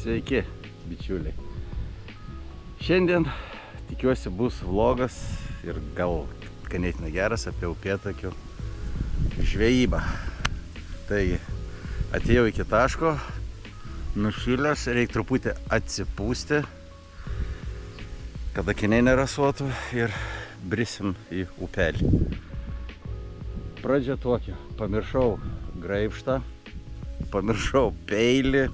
Sveiki, bičiuliai. Šiandien tikiuosi bus vlogas ir gal ganėtinai geras apie upėtakių žvejybą. Taigi, atėjau iki taško, nušilęs, reikia truputį atsipūsti, kad akiniai nerasuotų ir brisim į upelį. Pradžia tokia, pamiršau graibštą, pamiršau peilį,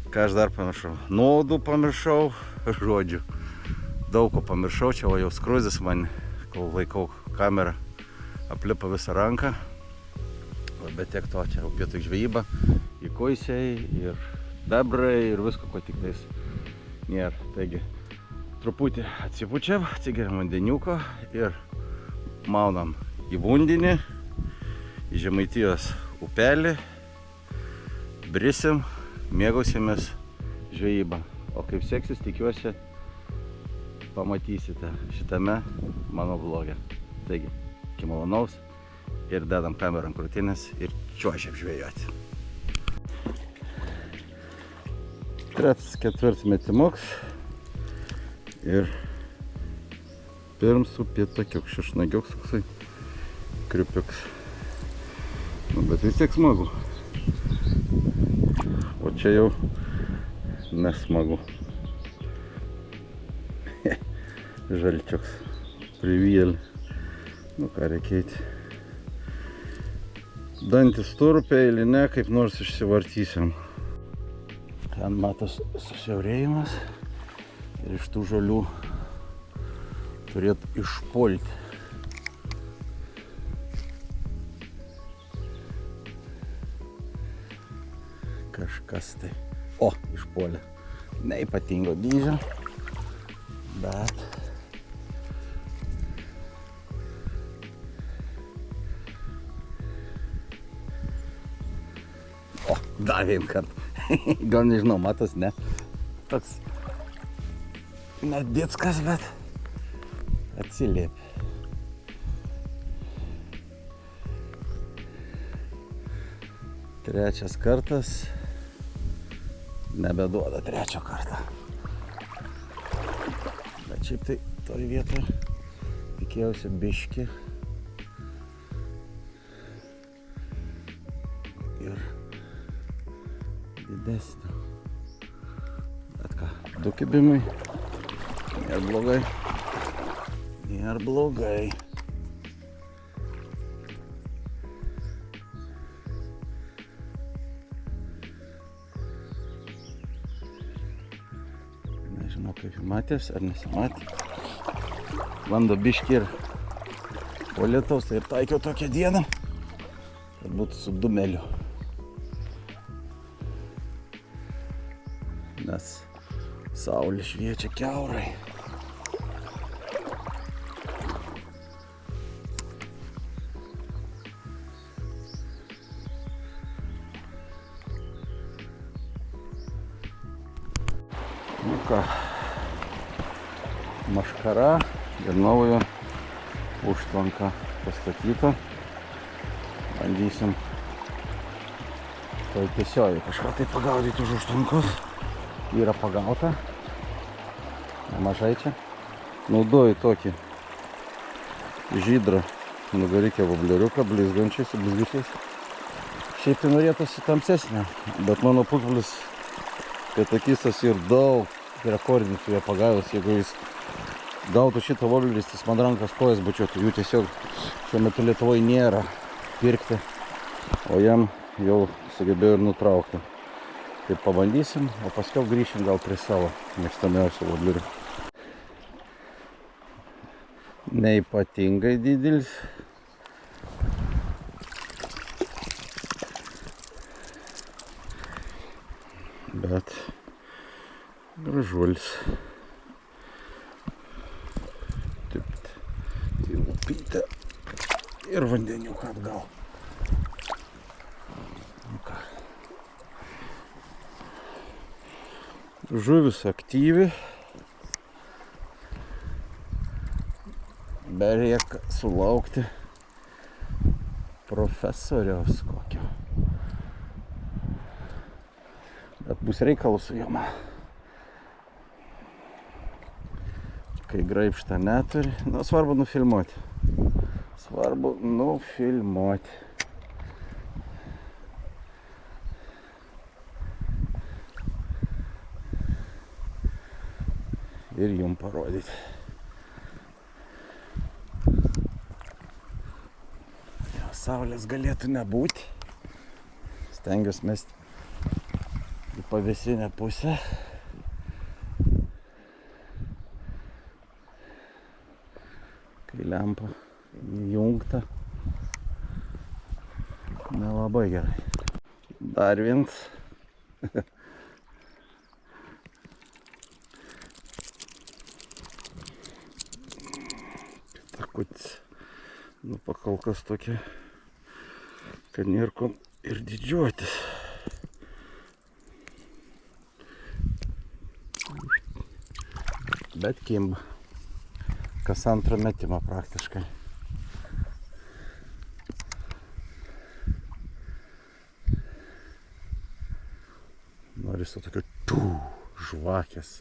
ką aš dar pamiršau, nuodų pamiršau, žodžiu, daug ko pamiršau, čia jau skruzis man, kol laikau kamerą, aplipa visą ranką, bet tiek to, čia upėtakių žvejyba, į kuisiai ir bebrai ir visko, ko tik tais nėra. Taigi, truputį atsipučiam, atsigeriam vandeniuko ir maunam į Vundinį, į Žemaitijos upelį, brisim, mėgausimės žvejybą. O kaip seksis, tikiuosi, pamatysite šitame mano vloge. Taigi, iki malonaus ir dedam kamerą ant krūtinės ir čiuožiam žvejoti. 3-4 metimuks ir pirms upėtakiuks, šešnagiuks toksai kriupiuks. Nu, bet vis tiek smagu. O čia jau nesmagu. Žalčiuks privėlė. Nu ką reikia eiti. Dantis turiu, peilį ne, kaip nors išsivartysim. Ten matos susiaurėjimas ir iš tų žolių turėtų išpulti. Kažkas tai. O, išpuolė. Neypatingo dydžio, bet o, dar vieną kartą. Gal nežinau, matos, ne? Toks nedėckas, bet atsiliepia. Trečias kartas. Nebeduoda trečio kartą. Bet šiaip tai toj vietoj tikėjausi biškį ir didesnio. Bet ką, 2 kibimai, nėra blogai. Nėra blogai. Nežinau, kaip matės ar nesimatė. Vando biškį ir po lietaus, tai ir taikiau tokią dieną, kad būtų su dumeliu. Nes saulė šviečia kiaurai. Nu ką, maškara ir naujo užtvanka pastatyta. Bandysim toj tiesiogiai kažką tai pagaudyti už užtvankos. Yra pagauta. Nemažai čia. Naudoju tokį žydrą nugarikio vobleriuką, blizgančiais ir blizgičiais. Šiaip tai norėtųsi tamsesnė, bet mano pusbrolis upėtakistas ir daug rekordinių su juo pagavęs. Jeigu jis gautų šitą voblerį, jis man rankas kojas bučiuotų. Jų tiesiog šiuo metu Lietuvoje nėra pirkti, o jam jau sugebėjau ir nutraukti. Tai pabandysim, o paskiau grįšim gal prie savo mėgstamiausio voblerių. Neypatingai didelis. Bet gražuolis. Taip, tai upytė ir vandeniuką atgal. Nu ką. Žuvis aktyvi. Belieka sulaukti profesoriaus kokio. kad bus reikalų su jom. Kai graibštą neturi, svarbu nufilmuoti. Svarbu nufilmuoti. Ir jum parodyti. Saulės galėtų nebūti. Stengiuosi mesti į pavėsinę pusę. Kai lempa įjungta. Nelabai gerai. Dar vienas. Takutis. Pakol kas tokia, kad nėr ko ir didžiuotis. Bet kimba. Kas antrą metimą praktiškai. Norisi tokio žvakės.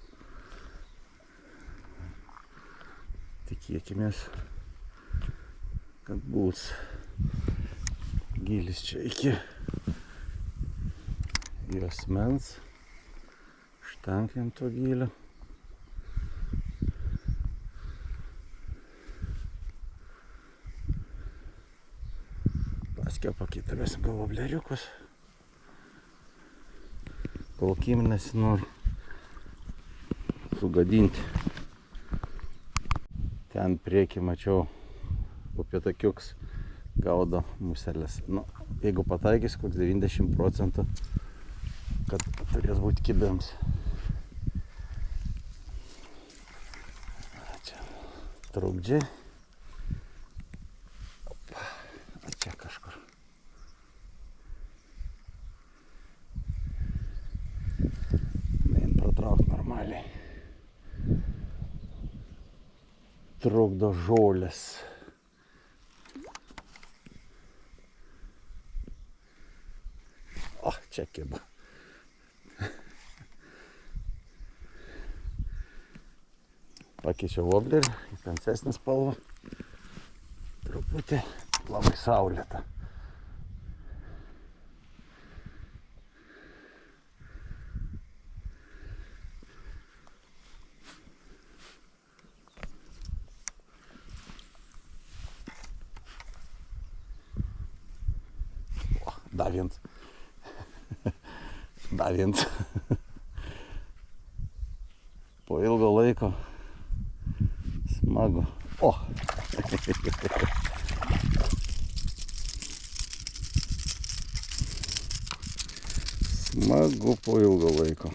Tikėkimės, kad bus gylis čia iki juosmens, užtenkinto gylio. Paskiau pakiturėsim gal vobleriukus, kol kim nesinori sugadinti. Ten priekį mačiau upėtakiuks gaudo muselės. Jeigu pataikys koks 90%, kad turės būti kibėms. Čia trukdžiai. Čia kažkur. Nein pratraukt normaliai. Trukdo žolės. O, čia kiba. Pakeičiau woblerį į tamsesnę spalvą. Truputį labai saulėta. Dar vienas. Dar vienas. Po ilgo laiko. Smagu. O! Smagu po ilgo laiko.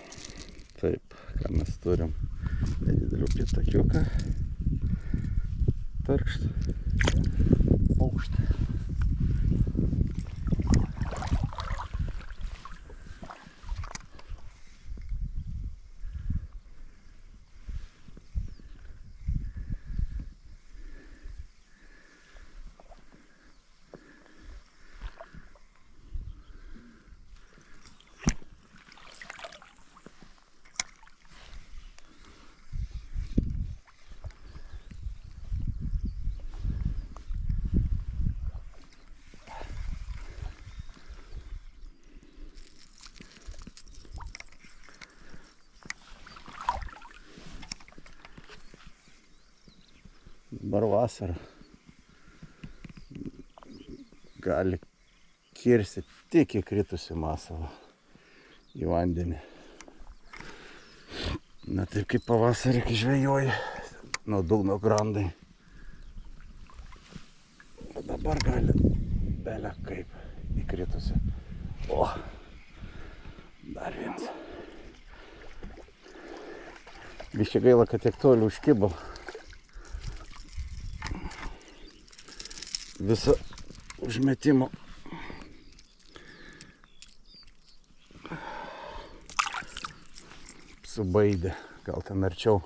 Taip, ką mes turim. Nedidelį upėtakiuką. Tarkšt. Aukštą. Dabar vasara gali kirsti tik įkritusi masalą į vandenį. Na taip kaip pavasarį, kai žvejoji nuo dugno grandai. O dabar gali belė kaip įkritusi. O, dar vienas. Biškai gaila, kad tiek toli užkibo. Visą užmetimo subaidė. Gal ten arčiau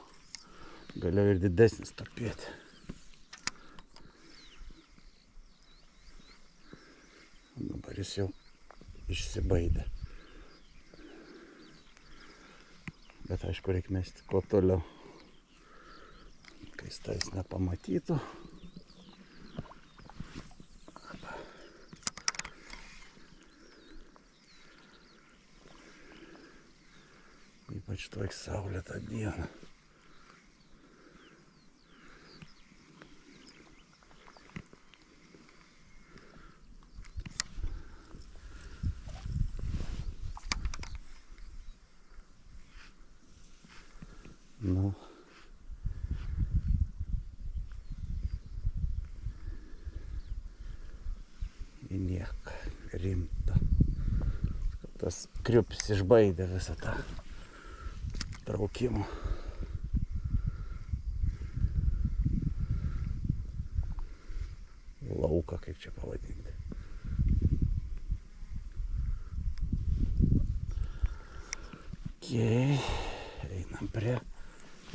galėjo ir didesnis tupėti. Dabar jis jau išsibaidė. Bet aišku, reikia mesti kuo toliau, kai jis nepamatytų. Ypač toks saulėtą dieną. Nu. Į nieką rimtą. Tas kriupis išbaidė visą tą traukimą. Lauką, kaip čia pavadinti. Okei, einam prie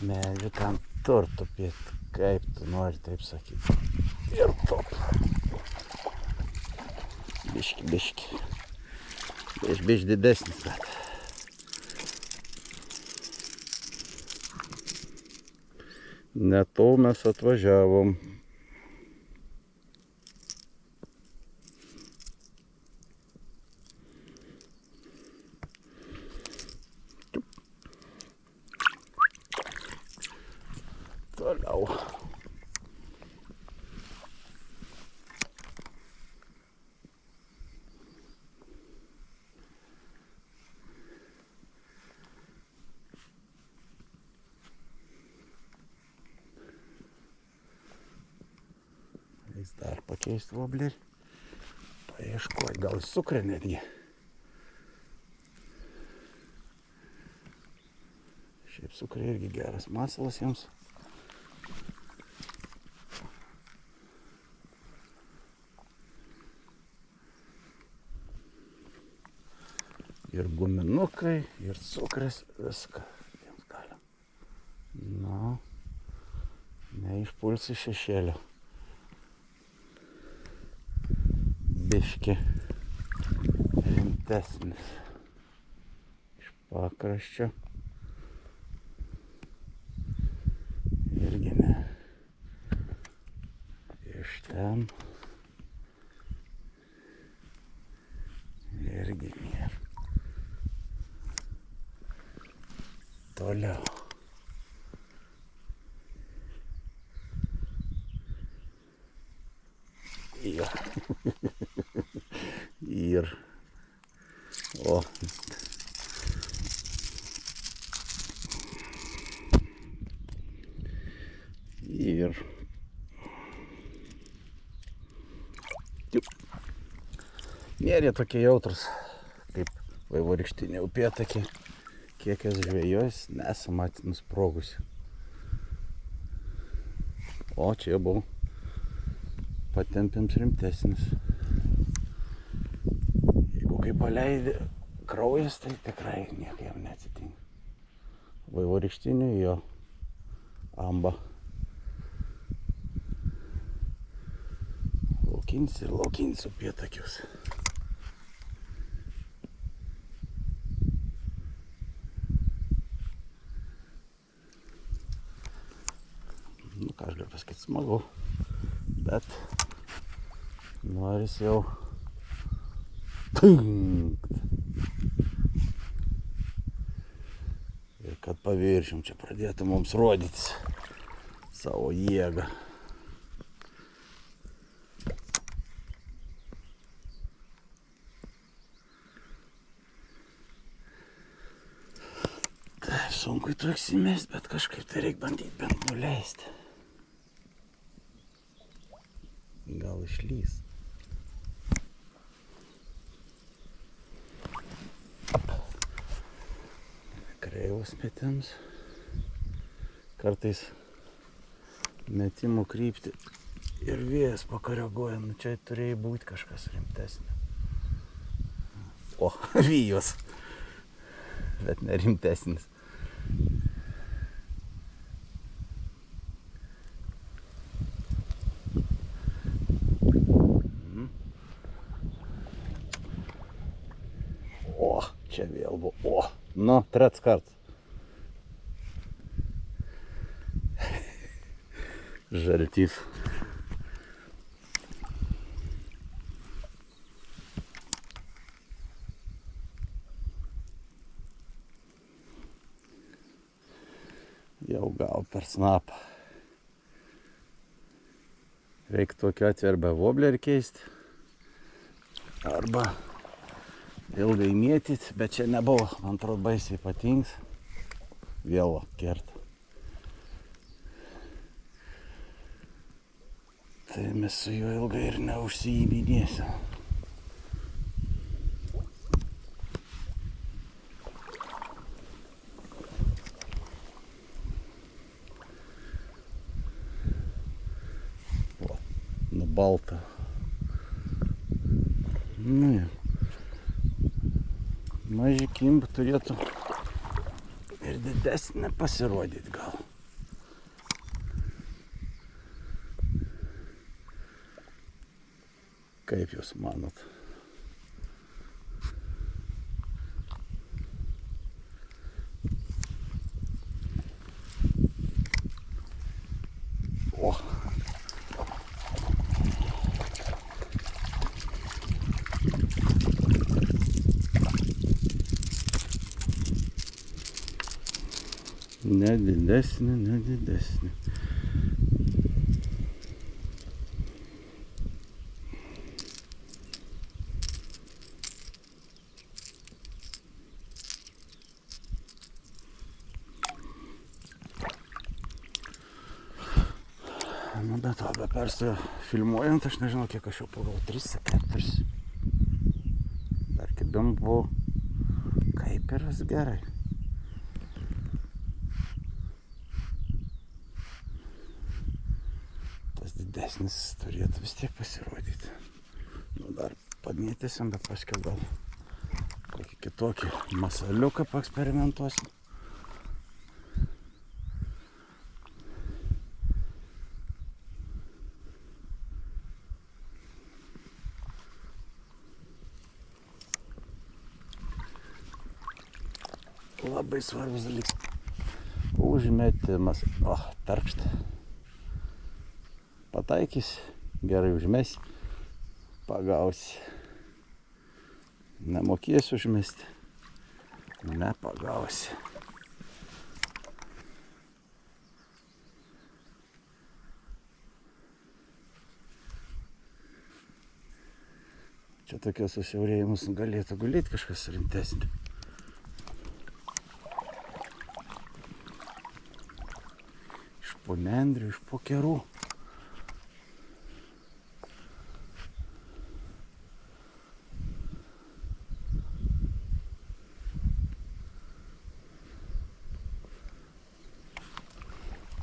medžių, ten turtupėt, kaip tu nori taip sakyti. Ir top. Biški. Biški didesnis, bet. Ne to mes atvažiavom. Toliau. Reiks dar pakeisti voblerį. Paieškoti, gal cukrė netgi. Šiaip cukrė irgi geras masalas jiems. Ir guminukai, ir cukris, viską jiems galim. Na, neišpulsi šešėlio. Biški rimtesnis. Iš pakraščio. Irgi ne. Iš ten. Irgi nėra. Toliau. Ir. O. Ir. Nėra tokie jautrus, kaip vaivorykštiniai upėtakiai. Kiek jas žvejojus, nesam matę nusprogusi. O čia buvo patempiams rimtesnis. Jeigu kai paleidė kraujas, tai tikrai nieko jam neatsitinka. Vaivorykštinių jo amba. Laukins upėtakius. Nu, ką aš galiu pasakyti, smagu, bet noris jau tunkt. Ir kad paviršium čia pradėtų mums rodytis savo jėgą. Taip, sunku toks įmest, bet kažkaip tai reikia bandyti bent nuleisti. Gal išlys. Kreivas metims. Kartais metimo kryptį ir vėjas pakoreguoja. Nu, čia turėjo būti kažkas rimtesnio. O, vijos. Bet nerimtesnis. O, čia vėl buvo. O, nu, trečias kartas. Žaltys. Jau gal per snapą. Reikia tokiu atveju arba woblerį keisti, arba ilgai mėtyti, bet čia nebuvo, man atrodo, baisiai ypatingas. Vėl kerta. Tai mes su juo ilgai ir neužsiiminėsim. Balta. Nu, maži kimba turėtų ir didesnė pasirodyti gal. Kaip jūs manot? O. Nedidesnė, nedidesnė. Nu, bet to, be perstojo filmuojant, aš nežinau, kiek aš jau pagal 3-4. Dar kibim buvau, kaip ir vis gerai. Didesnis turėtų vis tiek pasirodyti. Nu, dar padmėtysim, bet paskui gal kokį kitokį masaliuką paeksperimentuosim. Labai svarbus dalykas. Užmetimas. O, tarkšta. Pataikys, gerai užmesi, pagausi. Nemokėsi užmesti, nepagausi. Čia tokios susiaurėjimus galėtų gulėti kažkas rimtesnė. Iš po nendrių, iš po kerų.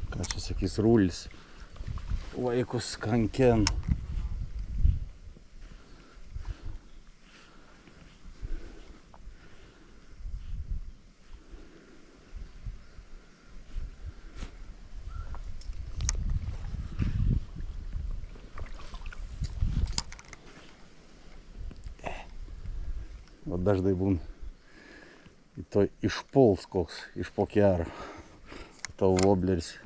Ką čia sakys rūlis? Vaikus kanken. O dažnai būna į to išpuls koks iš po kero. Tavo wobleris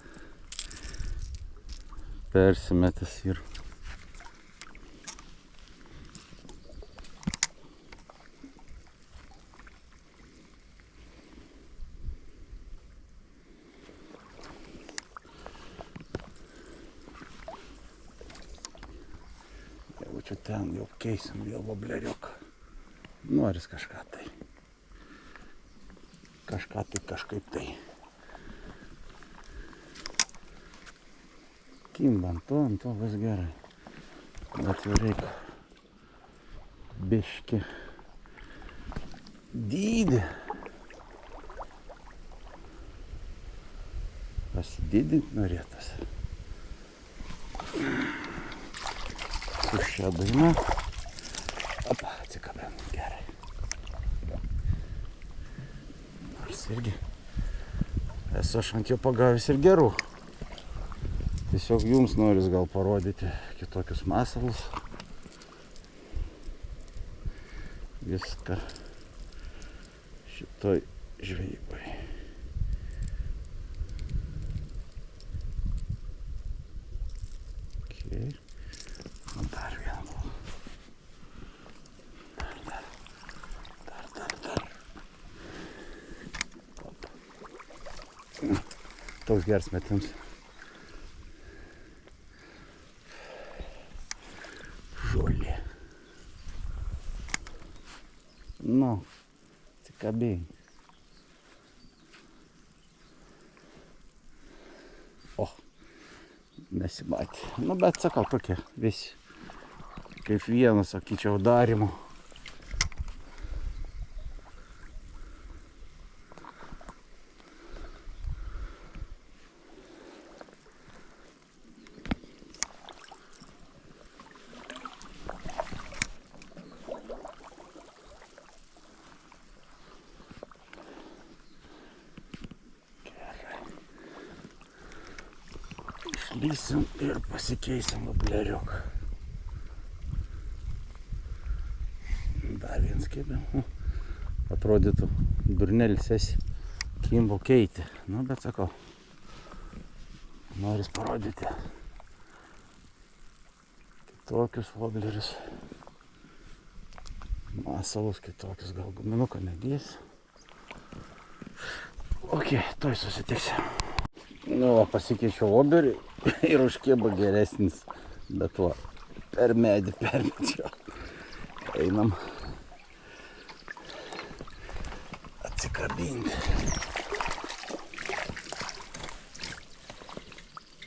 persimetęs ir jeigu čia ten jau keisim vėl wobleriuką. Noris kažką tai. Kažkaip tai. Kimba ant to bus gerai. Bet jau reikia biškį dydį pasididinti norėtas. Tuščia daina. Opa, atsikabėm. Gerai. Nors irgi esu aš ant jo pagavęs ir gerų. Tiesiog jums noris gal parodyti kitokius masalus. Viską šitoj žvejybai. Toks geras metimas. Žolė. Nu, atsikabėjai. O, nesimatė. Nu, bet sakau, tokie visi. Kaip vienas, sakyčiau, darimo. Išlysim ir pasikeisim vobleriuką. Dar viens kėbė. Atrodytų durnelis esi kimbo keitė. Nu, bet sakau, noris parodyti kitokius voblerius. Masalus kitokius, gal guminuką nedės. Ok, toj susitiksiu. Nu, pasikeičiau voblerį ir užkėba geresnis. Bet va, per medį permečiau. Einam atsikabinti.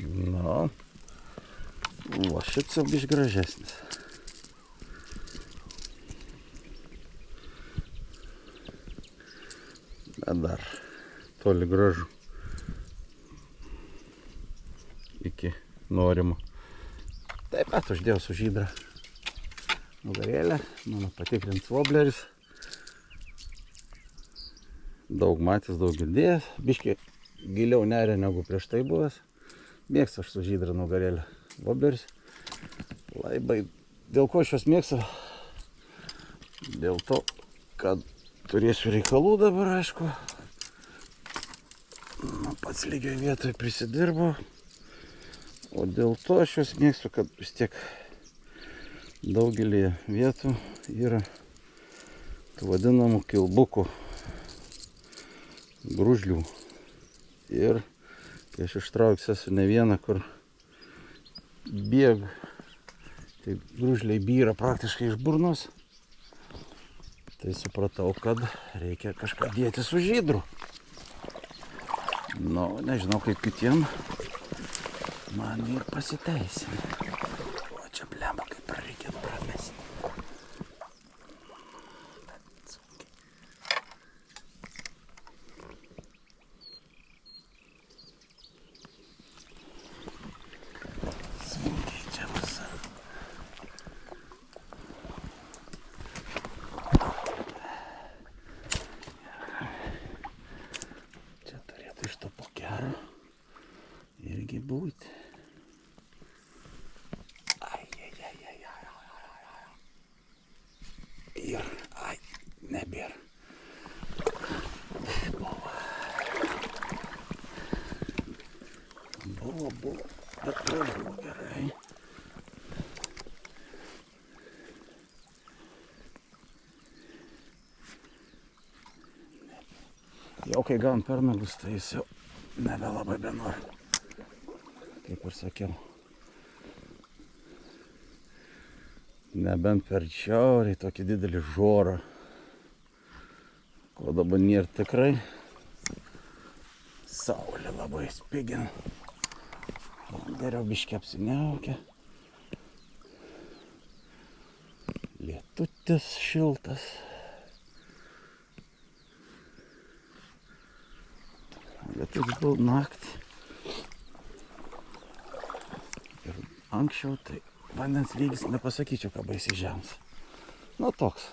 Nu, va šits jau biškį gražesnis. Bet dar toli gražu iki norimo. Taip pat uždėjau su žydra nugarėlę, mano patikrins vobleris. Daug matęs, daug girdėjęs, biškį giliau neria negu prieš tai buvęs. Mėgstu aš su žydra nugarėlę vobleris. Labai, dėl ko aš juos mėgstu? Dėl to, kad turėsiu reikalų dabar, aišku. Pats lygiai vietoj prisidirbu. O dėl to aš juos mėgstu, kad vis tiek daugelį vietų yra tų vadinamų kilbukų gružlių. Ir kai aš ištrauksiu esu ne vieną, kur bėgu, tai gružliai byra praktiškai iš burnos. Tai supratau, kad reikia kažką dėti su žydru. Nu, nežinau kaip kitiem. Man ir pasiteisina. O čia blemba, kaip reikėtų pramesti. Bet sunkiai. Sunkiai čia visa. Čia turėtų iš to pokero irgi būti. Ir, ai, nebėra. Buvo, bet to buvo gerai. Jau kai gavom per nagus, tai jis jau nebelabai benori. Kaip ir sakiau. Nebent per šiaurį tokį didelį žorą, ko dabar nėra tikrai. Saulė labai spigina. Geriau biškį apsiniaukia. Lietutis šiltas. Lietutis buvo naktį. Ir anksčiau tai vandens lygis nepasakyčiau, ką baisiai žemas. Nu, toks.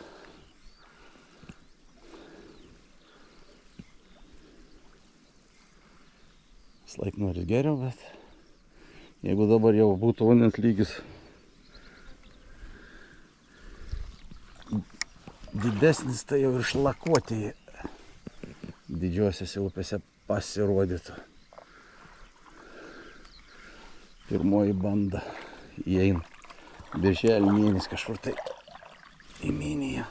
Slaik nori geriau, bet jeigu dabar jau būtų vandens lygis didesnis, tai jau ir šlakuotieji didžiosiose upėse pasirodytų. Pirmoji banda įeina. Birželio mėnesį kažkur tai į Miniją.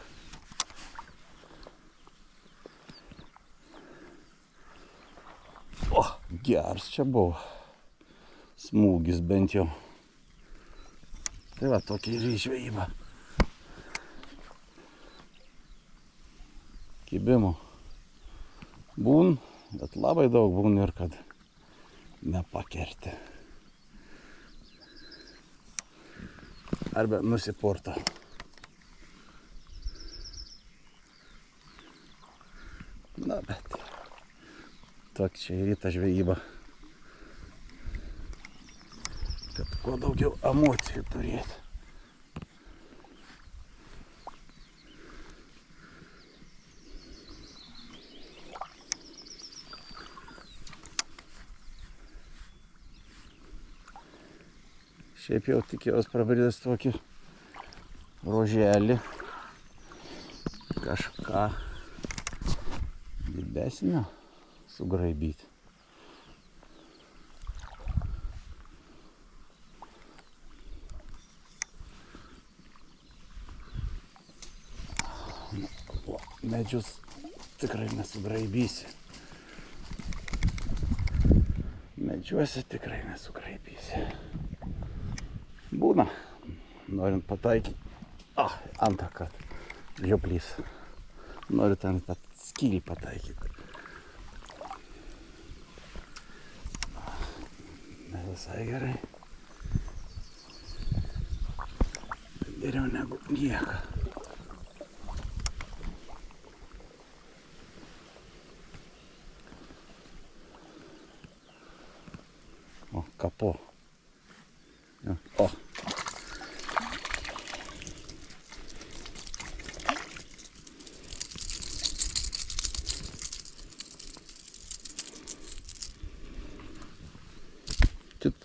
O! Geras čia buvo. Smūgis bent jau. Tai va, tokia ir žvejyba. Kibimų būn, bet labai daug būn ir kad nepakerti. Arba nusipurto. Na, bet tokia čia ir ta žvejyba. Kad kuo daugiau emocijų turėti. Šiaip jau tikėjos prabridęs tokį ruoželį, kažką didesnio sugraibyti. Medžius tikrai nesugraibysi. Medžiuose tikrai nesugraibysi. Būna, norint pataikyti. Antrą kartą. Žioplys. Noriu ten tą skylį pataikyti. Ne visai gerai. Geriau negu nieko. O, kapo. O. Tit.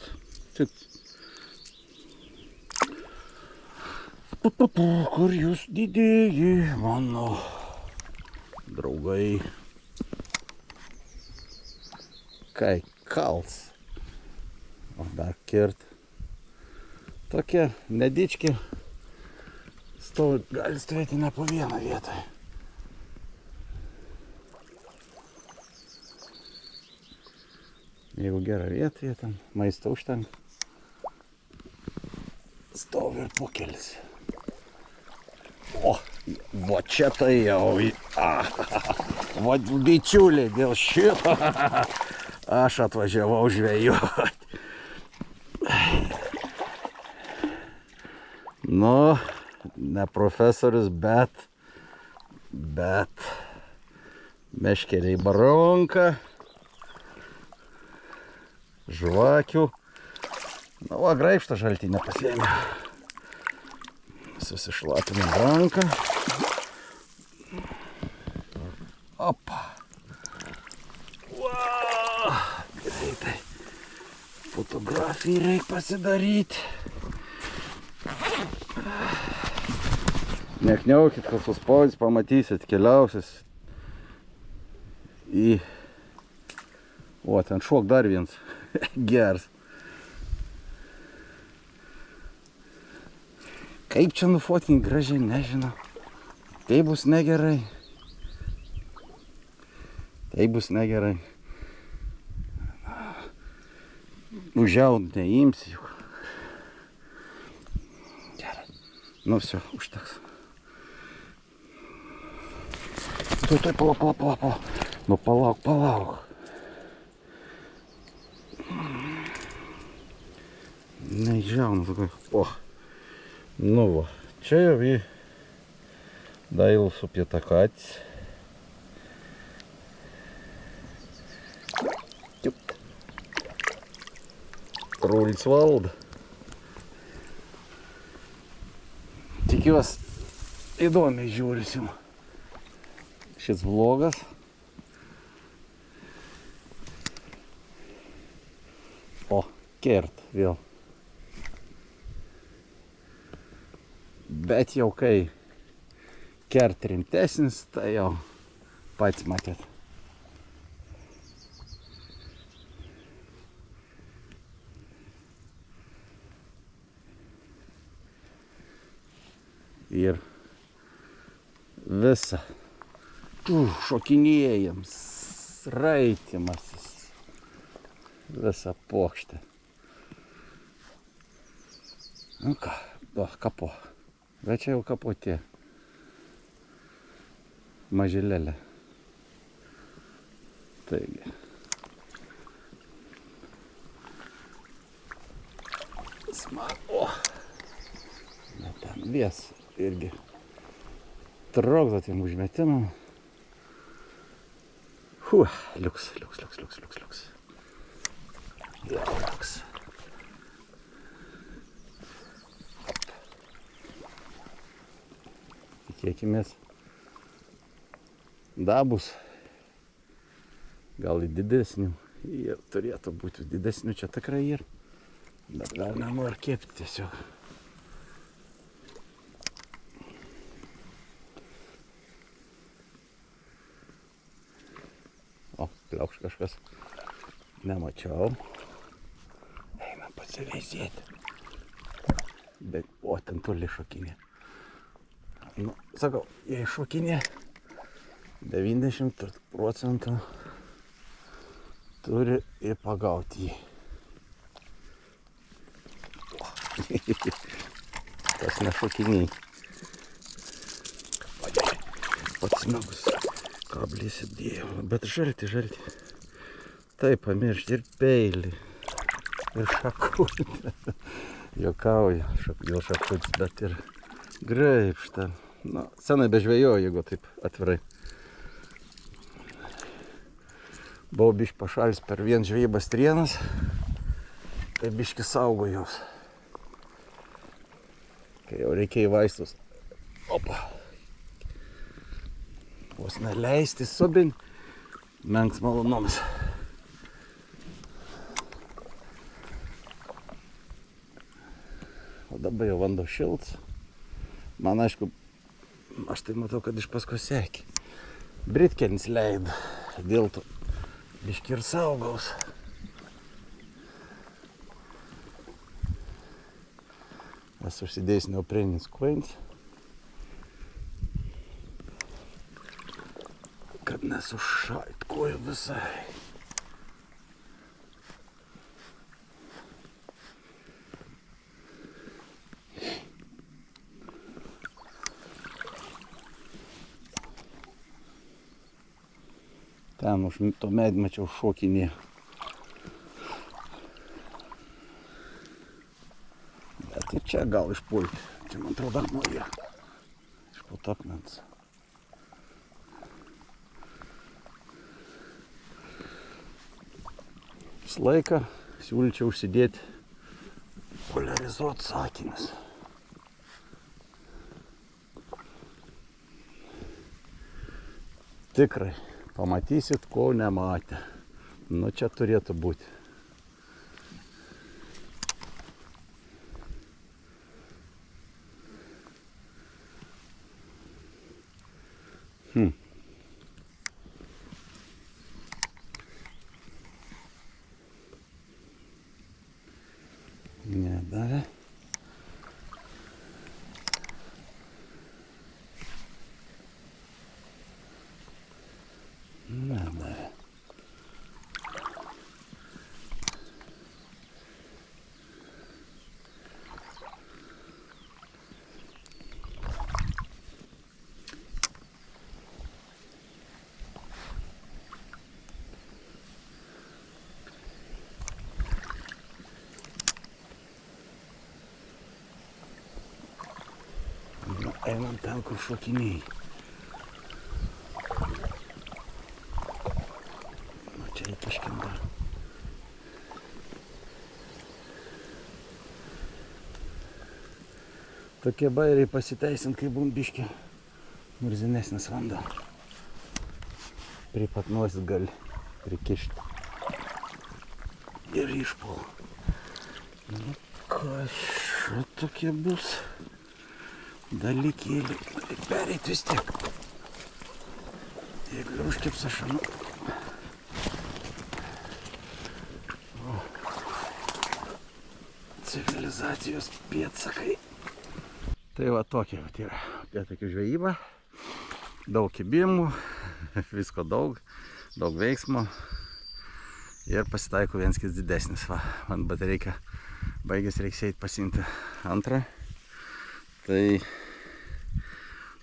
Kur jūs didieji mano draugai? Kai kals. O dar kirt. Tokie nedički gali stovėti ne po vieną vietą. Jeigu gera vieta, jie ten maisto užtenka. Stovi ir pokelis. O, va čia tai jau. Va bičiuliai, dėl šito aš atvažiavau žvejoti. Nu, ne profesorius, bet meškeriai baronka, žvakių. Na, va, graibštą žaltinę pasiėmė. Susišlapinam ranką. Opa. Wow. Greitai. Fotografiją reikia pasidaryti. Nekniaukit, kad suspaudys, pamatysit, keliausis į... O, ten šok dar vienas. Geras. Kaip čia nufotkinti gražiai, nežinau. Tai bus negerai. Tai bus negerai. Užžiaut neimsi juk. Gerai. Nu, все, užteks. Tai, palauk. Nu, palauk. Neįžiaunu tokai. O. Nu va. Čia jau į Dailus upėtakats. Rulis valda. Tikiuosi įdomiai žiūrėsim. Šis vlogas. O, kert vėl. Bet jau kai kert rimtesnis, tai jau pats matėt. Ir visa šokinėjams, raitimasis. Visą puokštę. Nu ką, kapo. Bet čia jau kapotė. Mažylėlė. Taigi. Smagu. Na ten vies irgi trokdo tiem užmetimam. Liuks. Jau liuks. Tikėkimės. Dabus. Gal į didesnių. Ir turėtų būti didesnių čia tikrai ir. Bet gal nenori kepti tiesiog. O, pliaukš kažkas. Nemačiau. Eina pasiveizėti. Bet, o, ten toli šokinė. Nu, sakau, jei šokinė 90% turi ir pagauti jį. Tas nešokiniai. Pats smagus kablys įdėjau. Bet žalti. Taip, pamiršti ir peilį. Ir šakutę. Jokauju, dėl šakutės, bet ir graibštą. Nu, senai bežvėjoju, jeigu taip atvirai. Buvau biški pašalis per vien žvejybas trienas. Tai biški saugo jos. Kai jau reikia į vaistus. Opa. Vos neleisti subin. Menks malonumas. O dabar jau vanduo šilts. Man aišku, aš tai matau, kad iš paskui sekė. Britkenis leido. Dėl to biški ir saugaus. Esu užsidėjęs neopreninis kojines, kad nesušalt kojų visai. Ten už to medmečio šokinė. Ir čia gal išpulti. Čia, man atrodo, dar nuo yra. Išpult akmens. Visą laiką siūlyčiau užsidėti poliarizuotus akinius. Tikrai. Pamatysit, ko nematė. Nu, čia turėtų būti. Nedavė. Nedavė. Einam ten, kur šokiniai. Nu, čia įkiškim dar. Tokie bairiai pasiteisint, kai būm biški murzinesnis vanduo. Prie pat nosis gali prikišti. Ir išpul. Nu, kas tokie bus? Dalykėlį. Pereit vis tiek. Jeigu užkips ašanu. Civilizacijos pėdsakai. Tai va tokia yra upėtakių žvejyba. Daug kibimų, visko daug veiksmo. Ir pasitaiko vienas kis didesnis. Va, man batereika baigės, reiks eit pasiimti antrą. Tai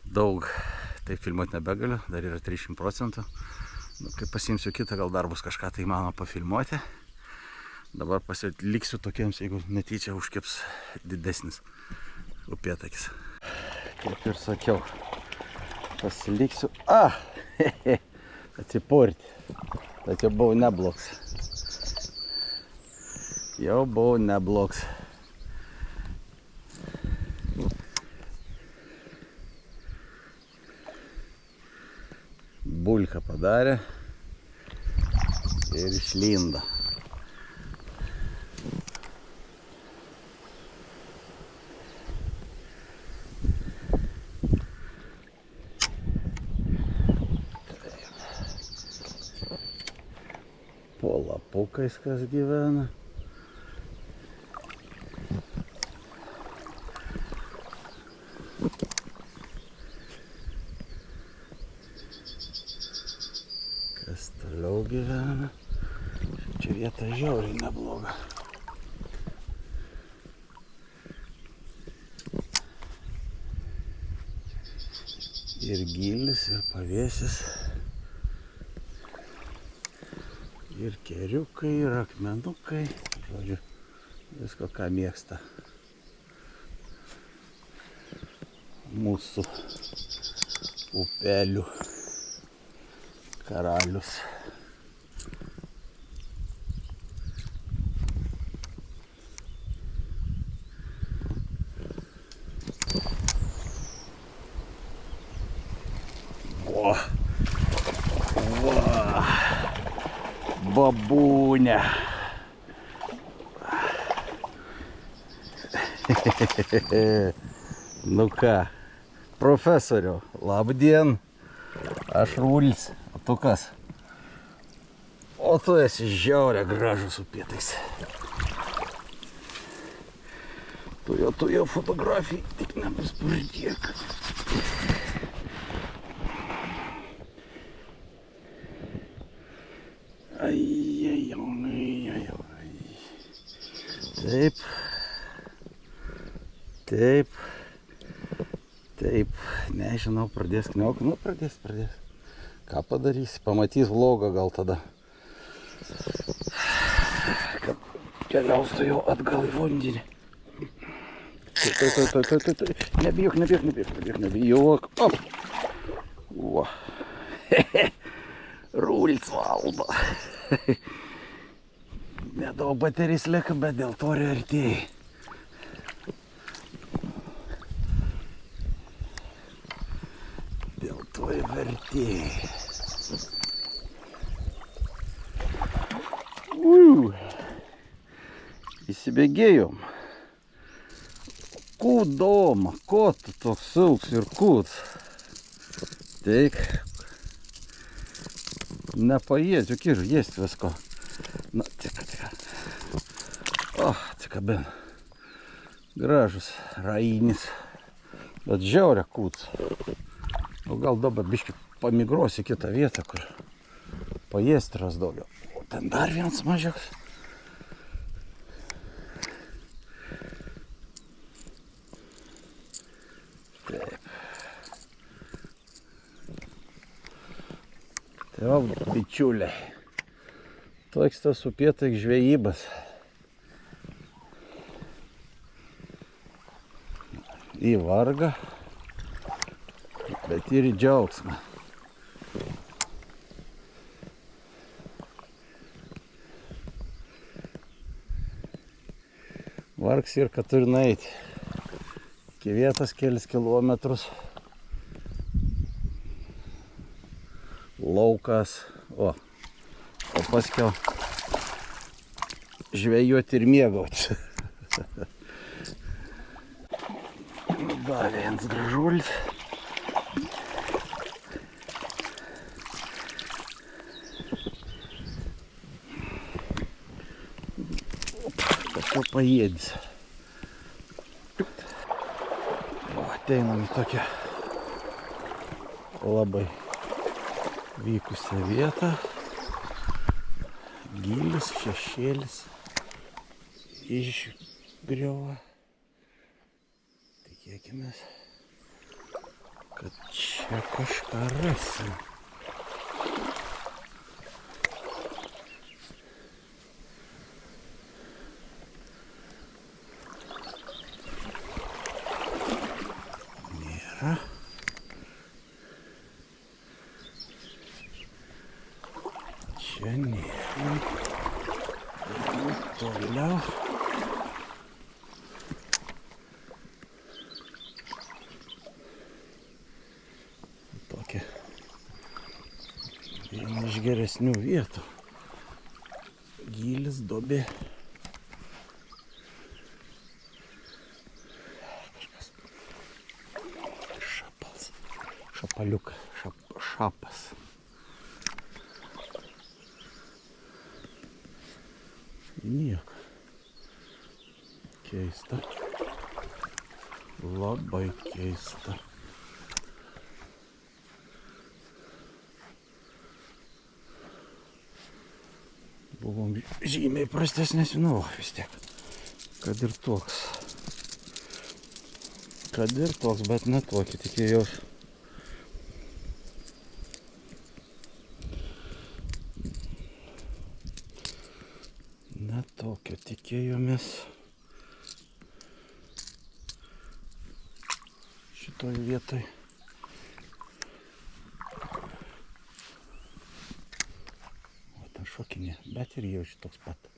daug tai filmuoti nebegaliu, dar yra 300%. Nu, kai pasiimsiu kitą, gal dar bus kažką tai mano pafilmuoti. Dabar pasiliksiu tokiems, jeigu netyčia užkips didesnis upėtakis. Kaip ir sakiau, pasiliksiu. Atsipurti. Bet jau buvau neblogs. Jau buvau neblogs. Bulką padarė ir išlindo. Po lapukais kas gyvena. Kas toliau gyvena. Čia vieta žiauriai nebloga. Ir gylis, ir pavėsis. Ir keriukai, ir akmenukai. Žodžiu, visko, ką mėgsta mūsų upelių karalius. Babūnė. Nu ką, profesoriau, labdien. Aš Rūlis, o tu kas? O tu esi žiauriai gražus upėtakis. Tu jau fotografijai, tik nepaspurdėk. Taip. Taip. Taip. Nežinau, pradės kniaukti. Nu, pradės. Ką padarysi? Pamatys vlogą gal tada. Kad keliaustų jau atgal į vandenį. Nebijok. Op. Va. Rūlis valdo. Nedaug baterijos lieka, bet dėl to artėjai. Dėl to vertėjai. Įsibėgėjom. Kūdoma, ko tu toks silks ir kūds? Teik. Nepaėdžiu, kiž, jest visko. Na, tika. O, atsikabin. Gražus rainis. Bet žiauria kūts. O gal dabar biškį pamigruosi į kitą vietą, kur paėsti ras daugiau. O ten dar vienas mažiukas. Taip. Tai va, bičiuliai. Toks tas upėtak žvejybas. Į vargą, bet ir į džiaugsmą. Vargs ir kad turi nueiti. Iki vietos kelis kilometrus. Laukas. O paskiau žvejoti ir mėgauti. Dar vienas gražulis. Kažko paėdis. Ateinam į tokią labai vykusią vietą. Gylis, šešėlis išgriova. Tikėkimės, kad čia kažką rasim. Nėra. Čia nėra. Toliau. Tokia viena iš geresnių vietų. Gylis, duobė. Kažkas. Šapas. Šapaliukas. Šapas. Nieko. Keista. Labai keista. Buvom žymiai prastesnės, nu, vis tiek. Kad ir toks. Bet ne tokį tikėjausi. Ne tokio tikėjomės. Šitoj vietoj. O ten šokinė, bet ir jau šitoks pat.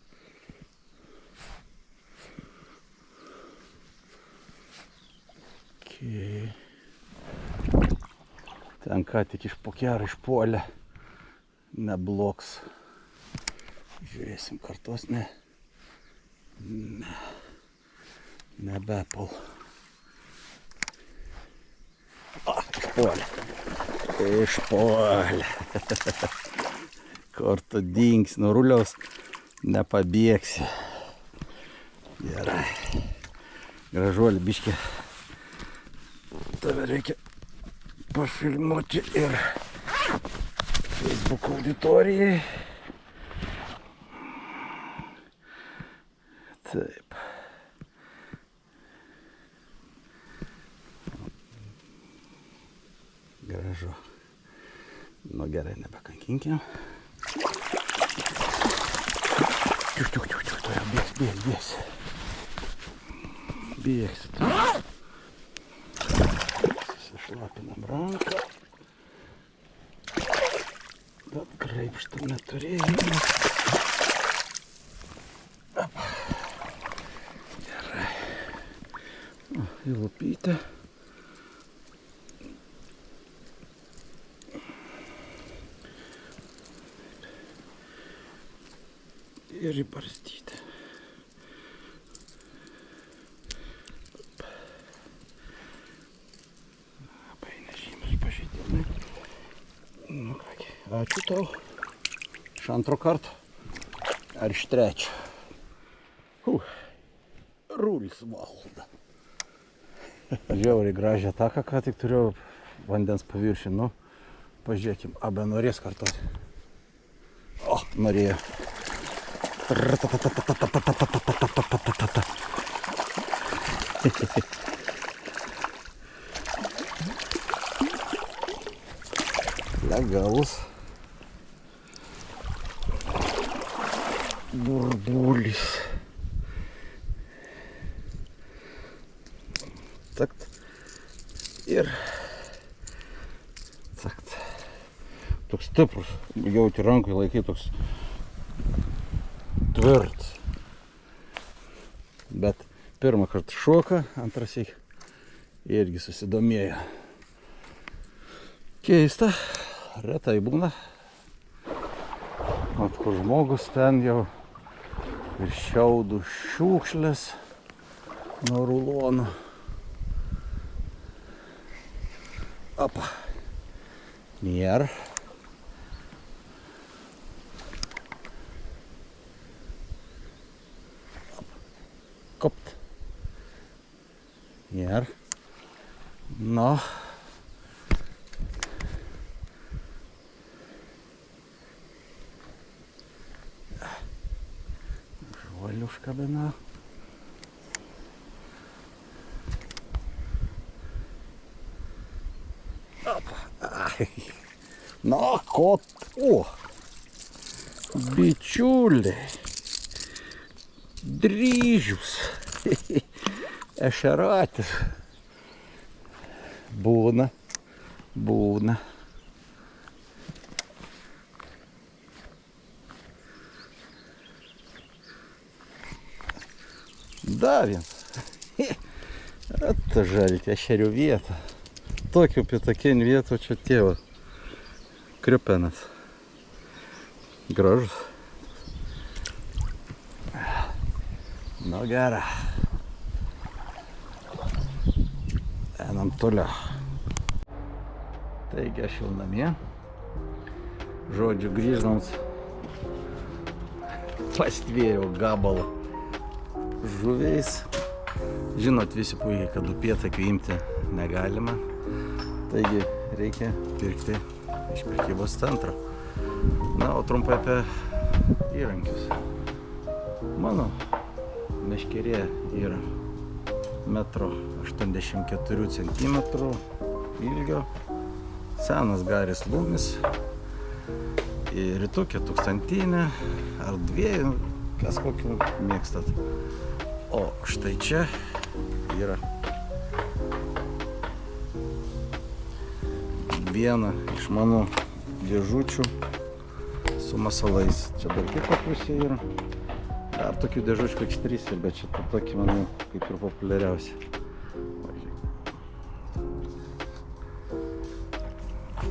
Okay. Ten ką tik iš pokerą išpuolė. Nebloks. Žiūrėsim, kartos ne. Nebepul. Išpuolė. Kortu dings, nuo ruliaus nepabėgsi. Gerai. Gražuolį biškį. Tave reikia pafilmuoti ir Facebook auditorijai. Taip. Gražu. Nu gerai, nebekankinkim. Bėgs. Bėgsi tu. Susišlapinam ranką. Bet graibšto neturėjome. Gerai. Į lupytę. Ir įbarstyti. Labai nežymiai pažeidimai. Nu kągi, ačiū tau. Iš antro karto. Ar iš trečio. Rulis valda. Žiauriai gražią taką, ką tik turėjau vandens paviršį. Nu, pažiūrėkim, abe norės kartoti. O, norėjo. Legalus burbulis. Cakt. Ir cakt. Toks stiprus. Jauti rankai laikai toks tvirtas. Bet pirmą kartą šoka, antrąsyk irgi susidomėjo. Keista, retai būna. Mat, kur žmogus ten jau ir šiaudų šiukšlės nuo rulonų. Apa. Nėra. Kopt. Nėra. Nu. Валюшка бина. Ай. На кот. О! Bičiuliai. Dryžius. Ešeratis. Būna. Būna. Да, він. Это жаль, ešerių vieta. Tokių pitokių vietų čia tėvas. Kriupenas. Gražus. Nu gera. Einam toliau. Taigi aš jau namie. Žodžiu, grįždams pastvėjau gabalą žuviais. Žinot visi puikiai, kad upėtakių imti negalima. Taigi reikia pirkti iš prekybos centro. Na, o trumpai apie įrankius. Mano meškerė yra 1,84 cm ilgio. Senas garis lūmis. Ir rytukė 1000 ar 2, kas kokiu mėgstat. O štai čia yra viena iš mano dėžučių su masalais. Čia dar kita pusė yra. Dar tokių dėžučių kaip 3, bet čia tokie, manau, kaip ir populiariausi.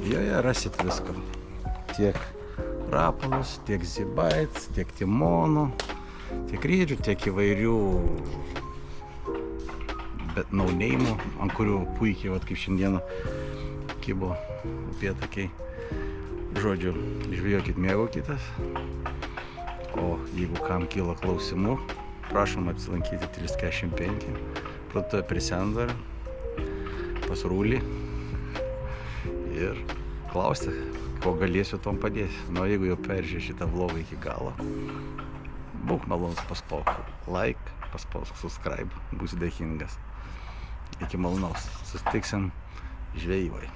Joje rasit visko. Tiek rapalus, tiek zibaits, tiek timonų, tiek rydžių, tiek įvairių nauneimų, ant kurių puikiai, vat kaip šiandieną, kibo upėtakiai. Žodžiu, žvejokit, mėgaukitės. O jeigu kam kyla klausimų, prašom apsilankyti 345 parduotuvė prie Sendario pas Rūlį ir klausti, ko galėsiu tom padėti. Nu, jeigu jau peržiūrėjai šitą vlogą iki galo, būk malonus, paspauk like, paspauk subscribe, būsiu dėkingas. Iki malonaus. Susitiksim žvejybai.